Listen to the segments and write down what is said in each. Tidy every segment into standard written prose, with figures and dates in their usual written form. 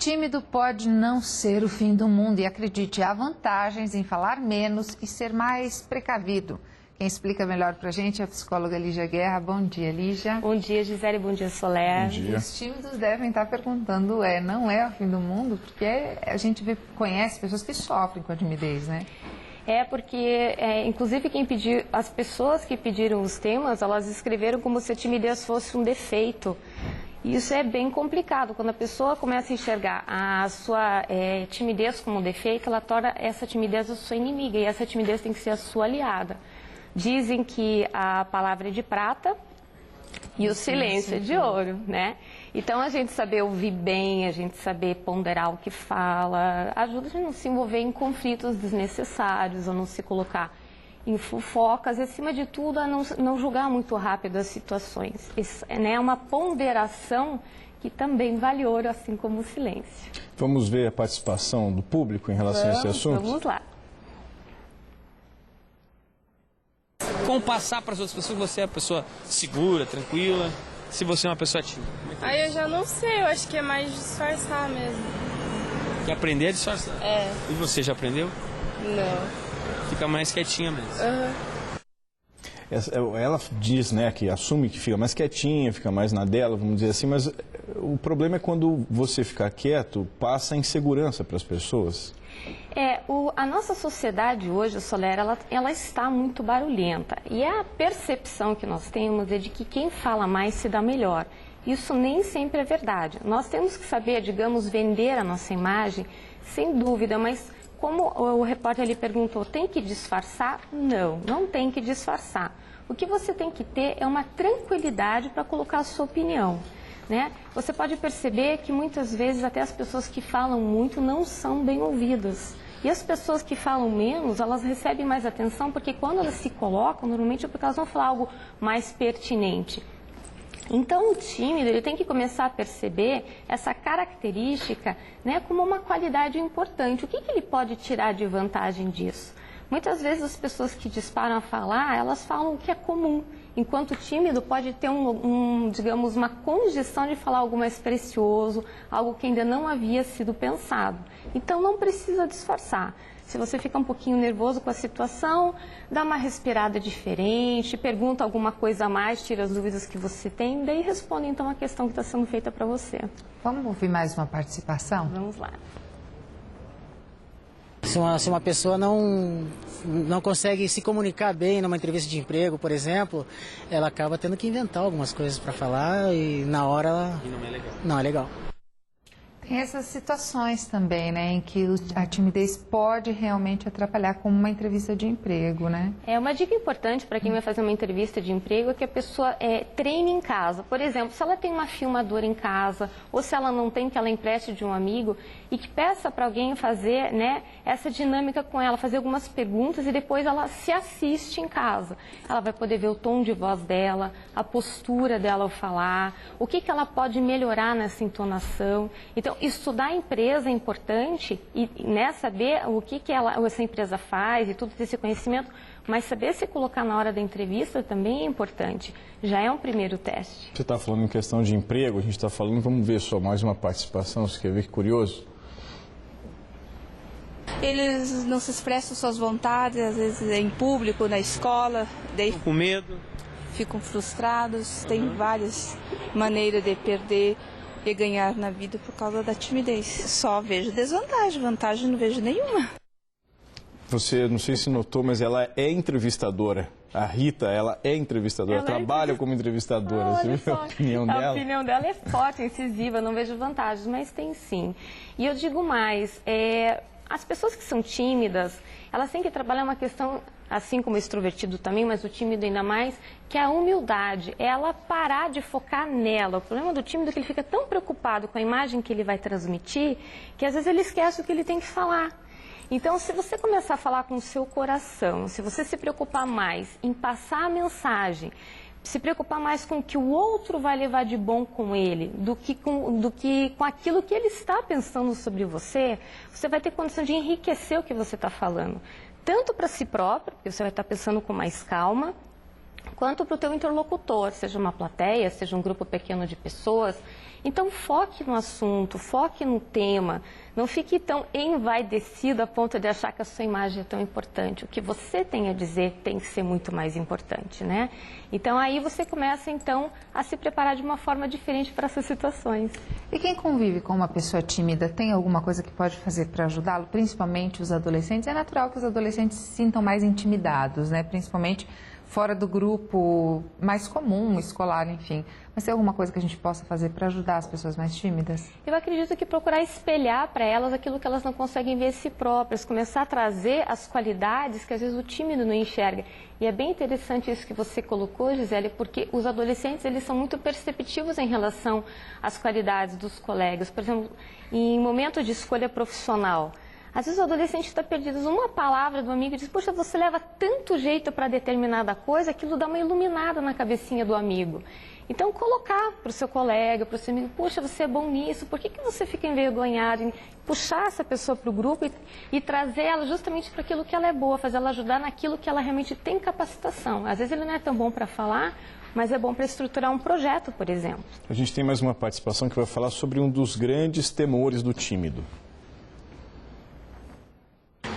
Tímido pode não ser o fim do mundo e acredite, há vantagens em falar menos e ser mais precavido. Quem explica melhor pra gente é a psicóloga Lígia Guerra. Bom dia, Lígia. Bom dia, Gisele. Bom dia, Soler. Bom dia. Os tímidos devem estar perguntando, não é o fim do mundo? Porque a gente conhece pessoas que sofrem com a timidez, né? Porque, inclusive, as pessoas que pediram os temas, elas escreveram como se a timidez fosse um defeito. Isso é bem complicado. Quando a pessoa começa a enxergar a sua timidez como um defeito, ela torna essa timidez a sua inimiga e essa timidez tem que ser a sua aliada. Dizem que a palavra é de prata e o silêncio é de ouro, né? Então, a gente saber ouvir bem, a gente saber ponderar o que fala, ajuda a gente a não se envolver em conflitos desnecessários, a não se colocar em fofocas, acima de tudo, a não julgar muito rápido as situações. Isso, é uma ponderação que também vale ouro, assim como o silêncio. Vamos ver a participação do público em relação a esse assunto? Vamos lá. Como passar para as outras pessoas que você é uma pessoa segura, tranquila, se você é uma pessoa tímida? Aí eu já não sei, eu acho que é mais disfarçar mesmo. Quer aprender a disfarçar? É. E você já aprendeu? Não. Fica mais quietinha mesmo. Ela diz, né, que assume que fica mais quietinha, fica mais na dela, vamos dizer assim, mas o problema é quando você ficar quieto, passa insegurança para as pessoas. A nossa sociedade hoje, Soler, ela está muito barulhenta. E a percepção que nós temos é de que quem fala mais se dá melhor. Isso nem sempre é verdade. Nós temos que saber, digamos, vender a nossa imagem, sem dúvida, mas como o repórter ali perguntou, tem que disfarçar? Não, não tem que disfarçar. O que você tem que ter é uma tranquilidade para colocar a sua opinião, né? Você pode perceber que muitas vezes até as pessoas que falam muito não são bem ouvidas. E as pessoas que falam menos, elas recebem mais atenção porque quando elas se colocam, normalmente é porque elas vão falar algo mais pertinente. Então, o tímido ele tem que começar a perceber essa característica, né, como uma qualidade importante. O que ele pode tirar de vantagem disso? Muitas vezes as pessoas que disparam a falar, elas falam o que é comum, enquanto o tímido pode ter digamos, uma condição de falar algo mais precioso, algo que ainda não havia sido pensado. Então, não precisa disfarçar. Se você fica um pouquinho nervoso com a situação, dá uma respirada diferente, pergunta alguma coisa a mais, tira as dúvidas que você tem, daí responde então a questão que está sendo feita para você. Vamos ouvir mais uma participação? Vamos lá. Se uma pessoa não consegue se comunicar bem numa entrevista de emprego, por exemplo, ela acaba tendo que inventar algumas coisas para falar e na hora ela... E não é legal. Não é legal. Tem essas situações também, né, em que a timidez pode realmente atrapalhar, como uma entrevista de emprego, né? Uma dica importante para quem vai fazer uma entrevista de emprego é que a pessoa treine em casa. Por exemplo, se ela tem uma filmadora em casa, ou se ela não tem, que ela empreste de um amigo, e que peça para alguém fazer, né, essa dinâmica com ela, fazer algumas perguntas e depois ela se assiste em casa. Ela vai poder ver o tom de voz dela, a postura dela ao falar, o que ela pode melhorar nessa entonação. Então, estudar a empresa é importante e saber o que essa empresa faz e tudo esse conhecimento, mas saber se colocar na hora da entrevista também é importante. Já é um primeiro teste. Você está falando em questão de emprego, a gente está falando, vamos ver só mais uma participação, você quer ver que curioso? Eles não se expressam suas vontades, às vezes em público, na escola, daí Com medo? ficam frustrados, tem várias maneiras de perder e ganhar na vida por causa da timidez. Só vejo desvantagem, vantagem não vejo nenhuma. Você, não sei se notou, mas ela é entrevistadora. A Rita, ela é entrevistadora, trabalha como entrevistadora. Você viu a opinião dela? A opinião dela é forte, incisiva, não vejo vantagens, mas tem sim. E eu digo mais, as pessoas que são tímidas, elas têm que trabalhar uma questão, assim como o extrovertido também, mas o tímido ainda mais, que é a humildade, é ela parar de focar nela. O problema do tímido é que ele fica tão preocupado com a imagem que ele vai transmitir, que às vezes ele esquece o que ele tem que falar. Então, se você começar a falar com o seu coração, se você se preocupar mais em passar a mensagem, se preocupar mais com o que o outro vai levar de bom com ele, do que com aquilo que ele está pensando sobre você, você vai ter condição de enriquecer o que você está falando. Tanto para si próprio, porque você vai estar pensando com mais calma, quanto para o teu interlocutor, seja uma plateia, seja um grupo pequeno de pessoas. Então, foque no assunto, foque no tema. Não fique tão envaidecido a ponto de achar que a sua imagem é tão importante. O que você tem a dizer tem que ser muito mais importante, né? Então, aí você começa, então, a se preparar de uma forma diferente para essas situações. E quem convive com uma pessoa tímida, tem alguma coisa que pode fazer para ajudá-lo? Principalmente os adolescentes. É natural que os adolescentes se sintam mais intimidados, né? Principalmente fora do grupo mais comum, escolar, enfim. Mas tem alguma coisa que a gente possa fazer para ajudar as pessoas mais tímidas? Eu acredito que procurar espelhar para elas aquilo que elas não conseguem ver em si próprias, começar a trazer as qualidades que às vezes o tímido não enxerga. E é bem interessante isso que você colocou, Gisele, porque os adolescentes eles são muito perceptivos em relação às qualidades dos colegas. Por exemplo, em momentos de escolha profissional, às vezes o adolescente está perdido. Uma palavra do amigo diz, poxa, você leva tanto jeito para determinada coisa, aquilo dá uma iluminada na cabecinha do amigo. Então, colocar para o seu colega, para o seu amigo, poxa, você é bom nisso, por que você fica envergonhado em puxar essa pessoa para o grupo e trazer ela justamente para aquilo que ela é boa, fazer ela ajudar naquilo que ela realmente tem capacitação. Às vezes ele não é tão bom para falar, mas é bom para estruturar um projeto, por exemplo. A gente tem mais uma participação que vai falar sobre um dos grandes temores do tímido.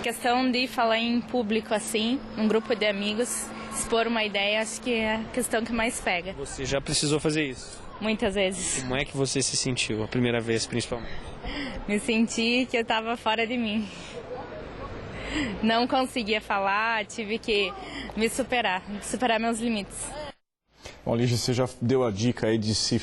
Questão de falar em público assim, um grupo de amigos, expor uma ideia, acho que é a questão que mais pega. Você já precisou fazer isso? Muitas vezes. Como é que você se sentiu a primeira vez, principalmente? Me senti que eu estava fora de mim. Não conseguia falar, tive que me superar meus limites. Bom, Lígia, você já deu a dica aí de se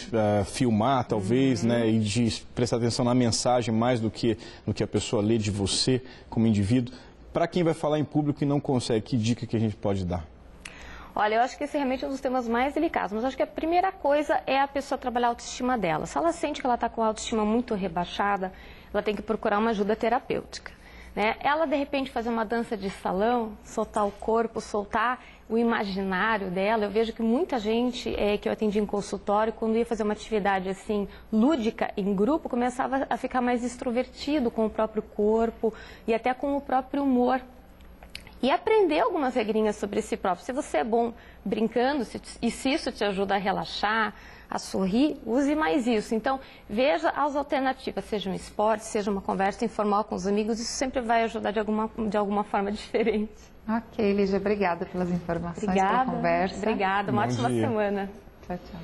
filmar, talvez, né, e de prestar atenção na mensagem mais do que no que a pessoa lê de você como indivíduo. Para quem vai falar em público e não consegue, que dica que a gente pode dar? Olha, eu acho que esse realmente é um dos temas mais delicados, mas acho que a primeira coisa é a pessoa trabalhar a autoestima dela. Se ela sente que ela está com a autoestima muito rebaixada, ela tem que procurar uma ajuda terapêutica, né? Ela, de repente, fazer uma dança de salão, soltar o corpo, soltar o imaginário dela. Eu vejo que muita gente que eu atendi em consultório, quando ia fazer uma atividade assim, lúdica, em grupo, começava a ficar mais extrovertido com o próprio corpo e até com o próprio humor. E aprender algumas regrinhas sobre si próprio. Se você é bom brincando e se isso te ajuda a relaxar, a sorrir, use mais isso. Então, veja as alternativas, seja um esporte, seja uma conversa informal com os amigos, isso sempre vai ajudar de alguma forma diferente. Ok, Lígia, obrigada pelas informações, pela conversa. Obrigada, uma ótima semana. Tchau, tchau.